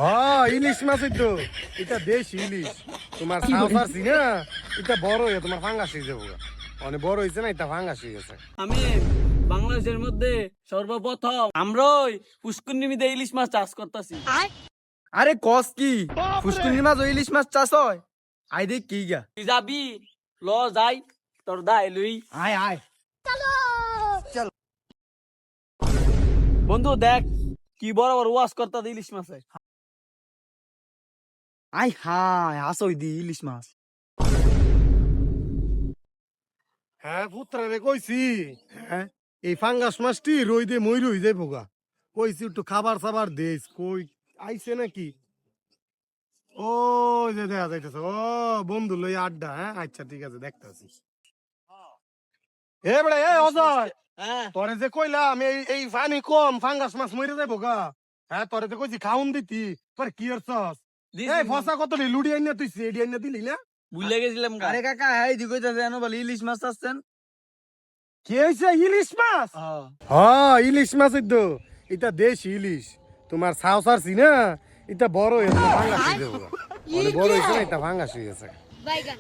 হ্যাঁ ইলিশ মাছই তো, এটা দেশি ইলিশ। তোমার সাও পারছি না, এটা বড় হয়ে তোমার ফাঙ্গাস হয়ে যাবো। অনেক বড় হয়েছে না, এটা ফাঙ্গাস হয়ে গেছে। আমি বাংলাদেশের মধ্যে সর্বপ্রথম আমরাই পুষ্করণীতে ইলিশ মাছ চাষ করতেছি। আরে কস কি ফুসকুনি মাছ ও ইলিশ মাছ চাষ হয়? আই দেখ কি গা। তুই যাবি ল যাই তোর দা এলুই। আয় আয়। বন্ধু দেখ কি বড় বড় ওয়াশ করতে ইলিশ মাছে। আয় হায় আসই দি ইলিশ মাছ। হ্যাঁ পুত্রা রে কইছি, হ্যাঁ এই ফাঙ্গাস মাছটি রইদে মই রই যাইব গা। কইছি একটু খাবার সাবার দেস, কই আইছে নাকি? ও যে দেখা যাইতেছে, ও বন্ধু লই আড্ডা। হ্যাঁ আচ্ছা ঠিক আছে, দেখতেছি। এ বড় এ অজয়, হ্যাঁ তোরে যে কইলাম এই এই পানি কম ফাঙ্গাস মাছ মরে যাইব গা। হ্যাঁ তোরে যে কইছি খাউন দিতি, তোর কি করছস? এই ফসা কত লুডি আইনা তুই এডি আইনা দিলি না? ভুলে গেছিলাম গা। আরে কাকা এই দি কইতাছে জানো বলে ইলিশ মাছ চাচ্ছেন। কি হইছে ইলিশ মাছ? হ্যাঁ। হ্যাঁ ইলিশ মাছই তো, এটা দেশি ইলিশ। তোমার সাও সারছি না, এটা বড় হয়ে তোমার ফাঙ্গাস হয়ে যাবো। অনেক বড় হয়েছে না, এটা ফাঙ্গাস হয়ে গেছে। বাইগান